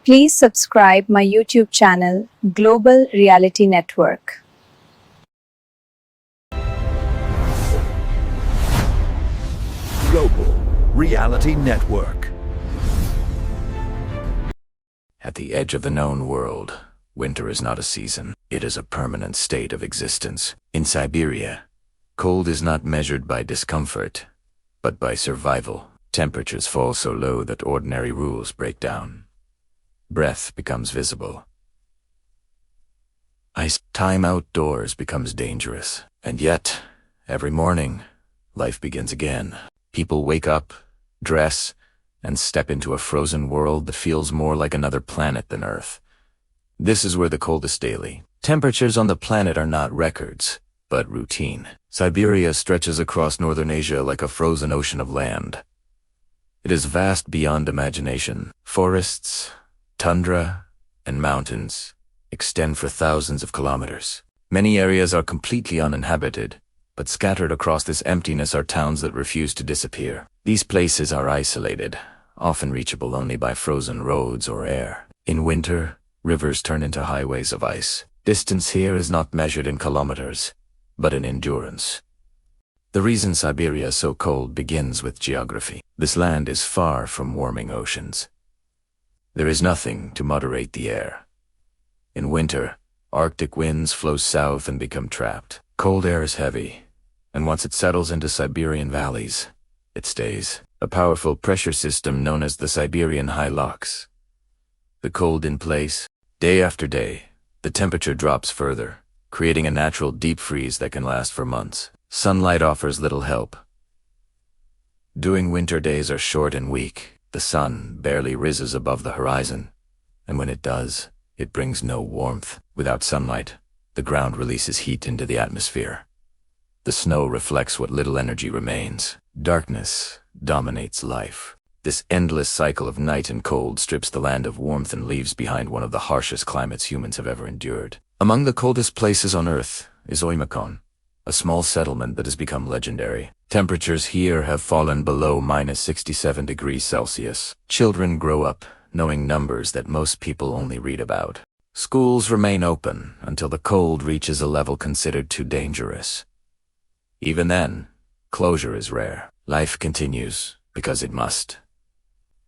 Please subscribe my YouTube channel, Global Reality Network. Global Reality Network. At the edge of the known world, winter is not a season, it is a permanent state of existence. In Siberia, cold is not measured by discomfort, but by survival. Temperatures fall so low that ordinary rules break down. Breath becomes visible. Time outdoors becomes dangerous. And yet, every morning, life begins again. People wake up, dress, and step into a frozen world that feels more like another planet than Earth. This is where the coldest daily temperatures on the planet are not records, but routine. Siberia stretches across northern Asia like a frozen ocean of land. It is vast beyond imagination. Forests, tundra, and mountains extend for thousands of kilometers. Many areas are completely uninhabited, but scattered across this emptiness are towns that refuse to disappear. These places are isolated, often reachable only by frozen roads or air. In winter, rivers turn into highways of ice. Distance here is not measured in kilometers, but in endurance. The reason Siberia is so cold begins with geography. This land is far from warming oceans. There is nothing to moderate the air. In winter, Arctic winds flow south and become trapped. Cold air is heavy, and once it settles into Siberian valleys, it stays. A powerful pressure system known as the Siberian high locks the cold in place. Day after day, the temperature drops further, creating a natural deep freeze that can last for months. Sunlight offers little help. During winter days are short and weak. The sun barely rises above the horizon, and when it does, it brings no warmth. Without sunlight, the ground releases heat into the atmosphere. The snow reflects what little energy remains. Darkness dominates life. This endless cycle of night and cold strips the land of warmth and leaves behind one of the harshest climates humans have ever endured. Among the coldest places on Earth is Oymyakon, a small settlement that has become legendary. Temperatures here have fallen below -67 degrees Celsius. Children grow up knowing numbers that most people only read about. Schools remain open until the cold reaches a level considered too dangerous. Even then, closure is rare. Life continues because it must.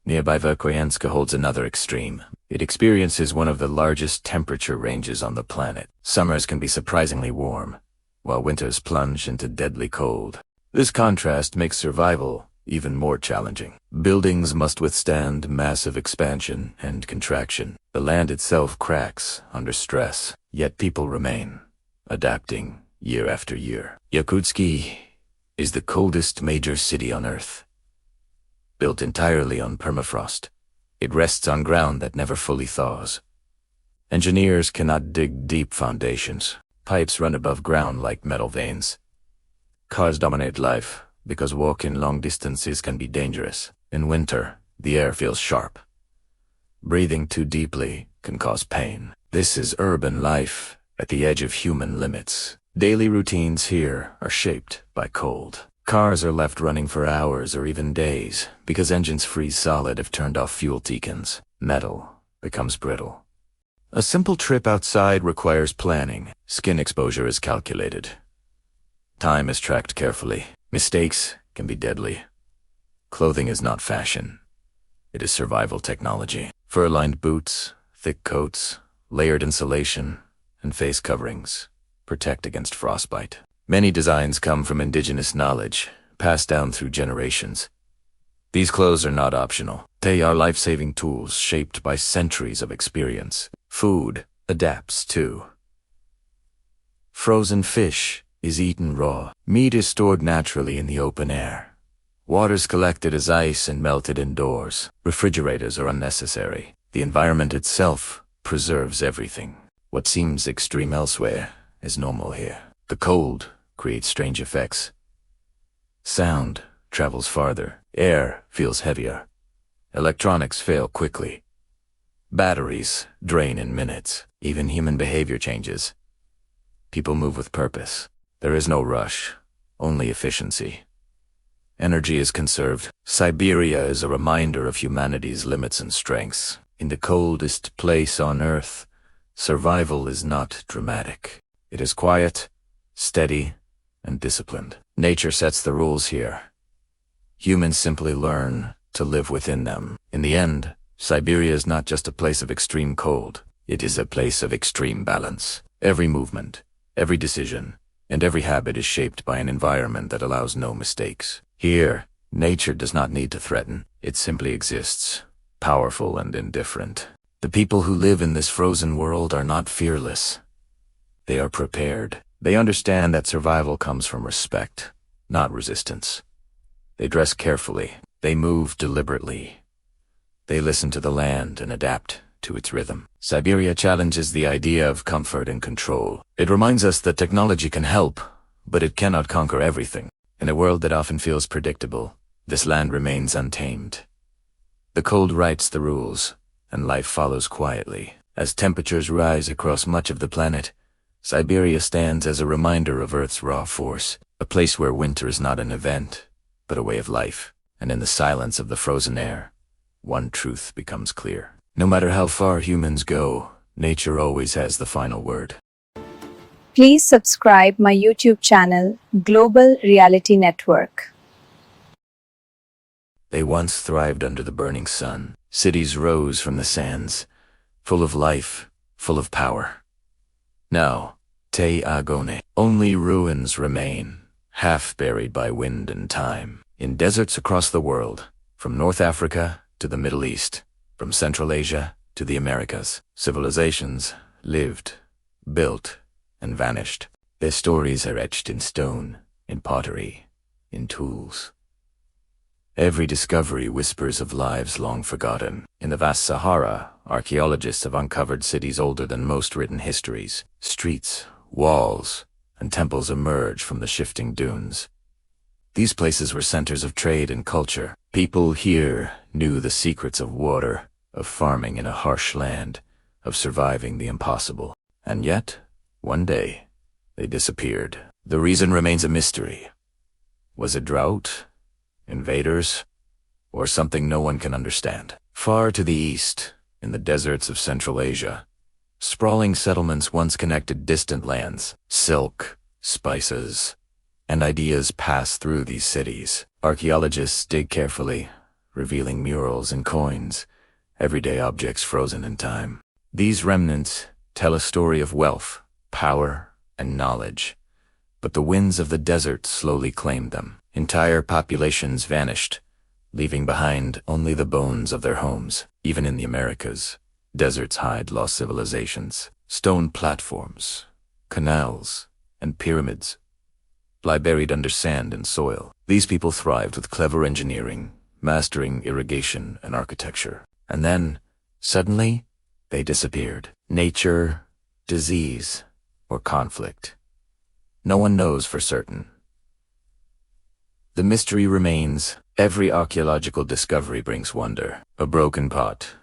Nearby Verkhoyansk holds another extreme. It experiences one of the largest temperature ranges on the planet. Summers can be surprisingly warm, while winters plunge into deadly cold. This contrast makes survival even more challenging. Buildings must withstand massive expansion and contraction. The land itself cracks under stress, yet people remain, adapting year after year. Yakutsk is the coldest major city on Earth. Built entirely on permafrost, it rests on ground that never fully thaws. Engineers cannot dig deep foundations. Pipes run above ground like metal veins. Cars dominate life because walking long distances can be dangerous. In winter, the air feels sharp. Breathing too deeply can cause pain. This is urban life at the edge of human limits. Daily routines here are shaped by cold. Cars are left running for hours or even days because engines freeze solid if turned off fuel beacons. Metal becomes brittle. A simple trip outside requires planning. Skin exposure is calculated. Time is tracked carefully. Mistakes can be deadly. Clothing is not fashion. It is survival technology. Fur-lined boots, thick coats, layered insulation, and face coverings protect against frostbite. Many designs come from indigenous knowledge, passed down through generations. These clothes are not optional. They are life-saving tools shaped by centuries of experience. Food adapts too. Frozen fish is eaten raw. Meat is stored naturally in the open air. Water is collected as ice and melted indoors. Refrigerators are unnecessary. The environment itself preserves everything. What seems extreme elsewhere is normal here. The cold creates strange effects. Sound travels farther. Air feels heavier. Electronics fail quickly. Batteries drain in minutes. Even human behavior changes. People move with purpose. There is no rush, only efficiency. Energy is conserved. Siberia is a reminder of humanity's limits and strengths. In the coldest place on Earth, survival is not dramatic. It is quiet, steady, and disciplined. Nature sets the rules here. Humans simply learn to live within them. In the end, Siberia is not just a place of extreme cold. It is a place of extreme balance. Every movement, every decision, and every habit is shaped by an environment that allows no mistakes. Here, nature does not need to threaten. It simply exists, powerful and indifferent. The people who live in this frozen world are not fearless. They are prepared. They understand that survival comes from respect, not resistance. They dress carefully. They move deliberately. They listen to the land and adapt to its rhythm. Siberia challenges the idea of comfort and control. It reminds us that technology can help, but it cannot conquer everything. In a world that often feels predictable, this land remains untamed. The cold writes the rules, and life follows quietly. As temperatures rise across much of the planet, Siberia stands as a reminder of Earth's raw force, a place where winter is not an event, but a way of life. And in the silence of the frozen air, one truth becomes clear. No matter how far humans go, nature always has the final word. Please subscribe my YouTube channel, Global Reality Network. They once thrived under the burning sun. Cities rose from the sands, full of life, full of power. Now, tehzeebon, only ruins remain, half buried by wind and time. In deserts across the world, from North Africa to the Middle East, from Central Asia to the Americas, civilizations lived, built, and vanished. Their stories are etched in stone, in pottery, in tools. Every discovery whispers of lives long forgotten. In the vast Sahara, archaeologists have uncovered cities older than most written histories. Streets, walls, and temples emerge from the shifting dunes. These places were centers of trade and culture. People here knew the secrets of water, of farming in a harsh land, of surviving the impossible. And yet, one day, they disappeared. The reason remains a mystery. Was it drought, invaders, or something no one can understand? Far to the east, in the deserts of Central Asia, sprawling settlements once connected distant lands. Silk, spices, and ideas pass through these cities. Archaeologists dig carefully, revealing murals and coins, everyday objects frozen in time. These remnants tell a story of wealth, power, and knowledge, but the winds of the desert slowly claimed them. Entire populations vanished, leaving behind only the bones of their homes. Even in the Americas, deserts hide lost civilizations. Stone platforms, canals, and pyramids lie buried under sand and soil. These people thrived with clever engineering, mastering irrigation and architecture. And then, suddenly, they disappeared. Nature, disease, or conflict. No one knows for certain. The mystery remains. Every archaeological discovery brings wonder. A broken pot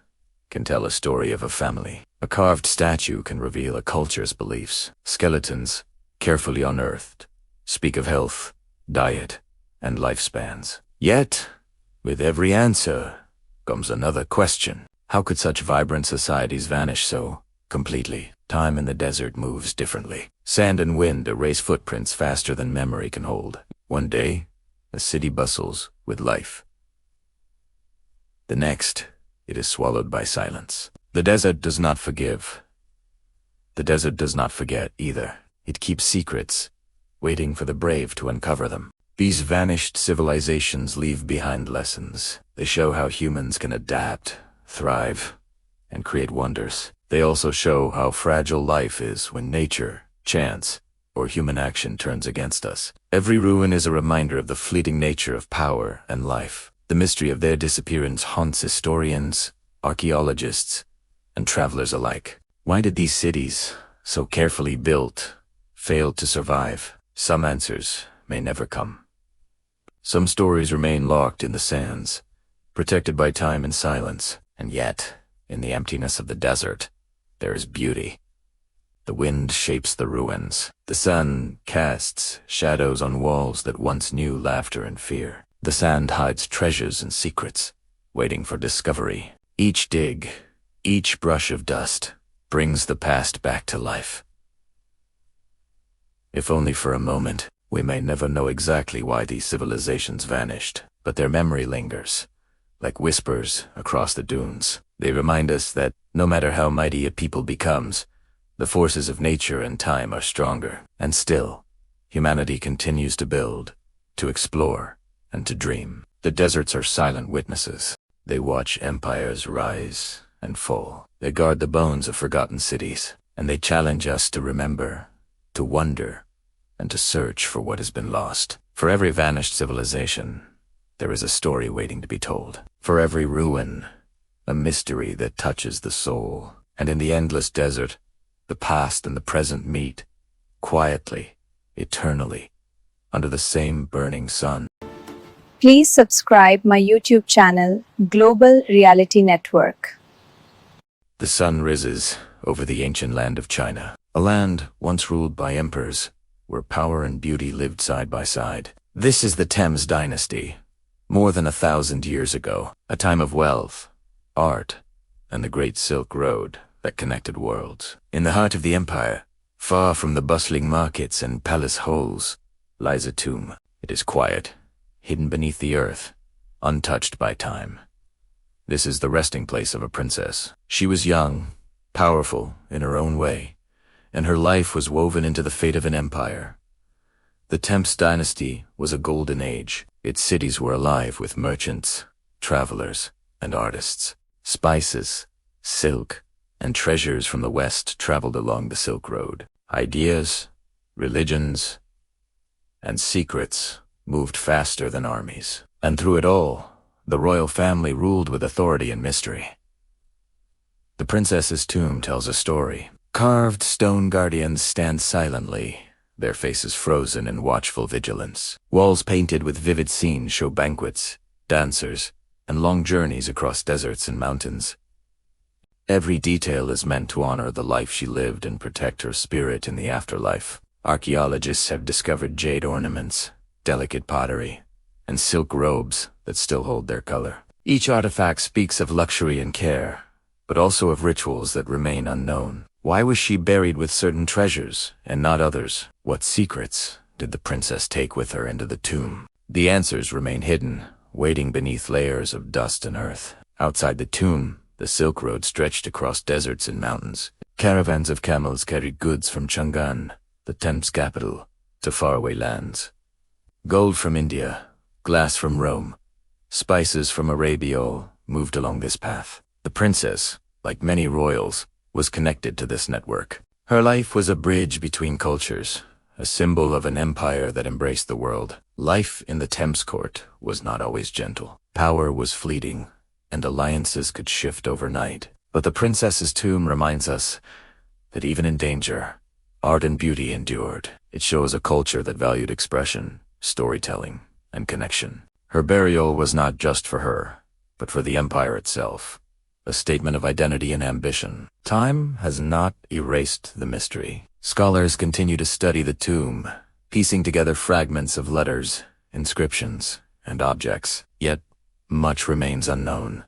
can tell a story of a family. A carved statue can reveal a culture's beliefs. Skeletons, carefully unearthed, speak of health, diet, and lifespans. Yet, with every answer comes another question. How could such vibrant societies vanish so completely? Time in the desert moves differently. Sand and wind erase footprints faster than memory can hold. One day, a city bustles with life. The next, it is swallowed by silence. The desert does not forgive. The desert does not forget either. It keeps secrets, waiting for the brave to uncover them. These vanished civilizations leave behind lessons. They show how humans can adapt, thrive, and create wonders. They also show how fragile life is when nature, chance, or human action turns against us. Every ruin is a reminder of the fleeting nature of power and life. The mystery of their disappearance haunts historians, archaeologists, and travelers alike. Why did these cities, so carefully built, fail to survive? Some answers may never come. Some stories remain locked in the sands, protected by time and silence. And yet, in the emptiness of the desert, there is beauty. The wind shapes the ruins. The sun casts shadows on walls that once knew laughter and fear. The sand hides treasures and secrets, waiting for discovery. Each dig Each brush of dust brings the past back to life. If only for a moment, we may never know exactly why these civilizations vanished, but their memory lingers, like whispers across the dunes. They remind us that no matter how mighty a people becomes, the forces of nature and time are stronger. And still, humanity continues to build, to explore, and to dream. The deserts are silent witnesses. They watch empires rise and fall. They guard the bones of forgotten cities, and they challenge us to remember, to wonder, and to search for what has been lost. For every vanished civilization, there is a story waiting to be told. For every ruin, a mystery that touches the soul. And in the endless desert, the past and the present meet, quietly, eternally, under the same burning sun. Please subscribe my YouTube channel, Global Reality Network. The sun rises over the ancient land of China, a land once ruled by emperors, where power and beauty lived side by side. This is the Thames dynasty, more than 1,000 years ago, a time of wealth, art, and the Great Silk Road that connected worlds. In the heart of the empire, far from the bustling markets and palace halls, lies a tomb. It is quiet, hidden beneath the earth, untouched by time. This is the resting place of a princess. She was young, powerful in her own way, and her life was woven into the fate of an empire. The Thames dynasty was a golden age. Its cities were alive with merchants, travelers, and artists. Spices, silk, and treasures from the West traveled along the Silk Road. Ideas, religions, and secrets moved faster than armies. And through it all, the royal family ruled with authority and mystery. The princess's tomb tells a story. Carved stone guardians stand silently, their faces frozen in watchful vigilance. Walls painted with vivid scenes show banquets, dancers, and long journeys across deserts and mountains. Every detail is meant to honor the life she lived and protect her spirit in the afterlife. Archaeologists have discovered jade ornaments, delicate pottery, and silk robes that still hold their color. Each artifact speaks of luxury and care, but also of rituals that remain unknown. Why was she buried with certain treasures and not others? What secrets did the princess take with her into the tomb? The answers remain hidden, waiting beneath layers of dust and earth. Outside the tomb, the Silk Road stretched across deserts and mountains. Caravans of camels carried goods from Chang'an, the Thames capital, to faraway lands. Gold from India, glass from Rome, spices from Arabia all moved along this path. The princess, like many royals, was connected to this network. Her life was a bridge between cultures, a symbol of an empire that embraced the world. Life in the Thames court was not always gentle. Power was fleeting, and alliances could shift overnight. But the princess's tomb reminds us that even in danger, art and beauty endured. It shows a culture that valued expression, storytelling, and connection. Her burial was not just for her, but for the empire itself, a statement of identity and ambition. Time has not erased the mystery. Scholars continue to study the tomb, piecing together fragments of letters, inscriptions, and objects. Yet, much remains unknown.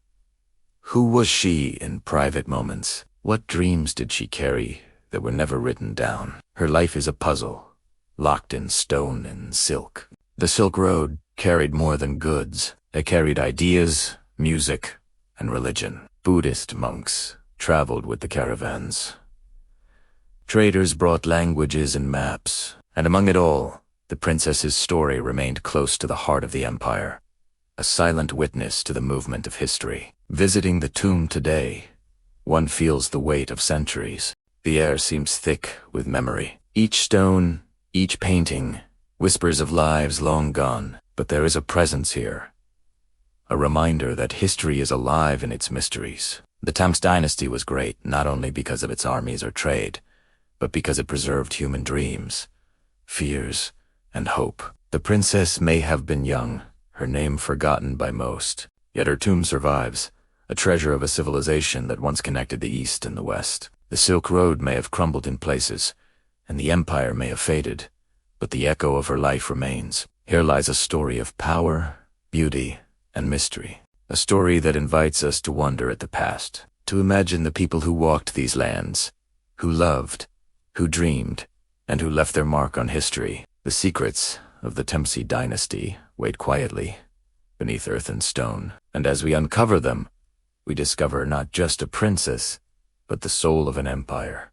Who was she in private moments? What dreams did she carry that were never written down? Her life is a puzzle, locked in stone and silk. The Silk Road carried more than goods. It carried ideas, music, and religion. Buddhist monks traveled with the caravans. Traders brought languages and maps, and among it all, the princess's story remained close to the heart of the empire, a silent witness to the movement of history. Visiting the tomb today, one feels the weight of centuries. The air seems thick with memory. Each stone, each painting, whispers of lives long gone, but there is a presence here, a reminder that history is alive in its mysteries. The Thames dynasty was great not only because of its armies or trade, but because it preserved human dreams, fears, and hope. The princess may have been young, her name forgotten by most, yet her tomb survives, a treasure of a civilization that once connected the East and the West. The Silk Road may have crumbled in places, and the empire may have faded, but the echo of her life remains. Here lies a story of power, beauty, and mystery, a story that invites us to wonder at the past, to imagine the people who walked these lands, who loved, who dreamed, and who left their mark on history. The secrets of the Temsi dynasty wait quietly beneath earth and stone, and as we uncover them, we discover not just a princess, but the soul of an empire,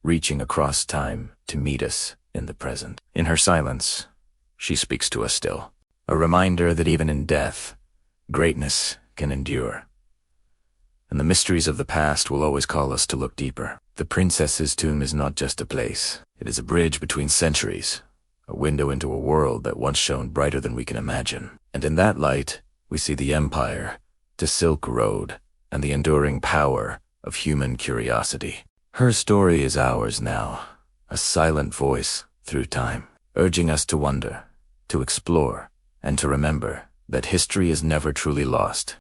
reaching across time to meet us in the present. In her silence, she speaks to us still, a reminder that even in death, greatness can endure. And the mysteries of the past will always call us to look deeper. The princess's tomb is not just a place, it is a bridge between centuries, a window into a world that once shone brighter than we can imagine. And in that light, we see the empire, the Silk Road, and the enduring power of human curiosity. Her story is ours now, a silent voice through time, urging us to wonder, to explore, and to remember that history is never truly lost.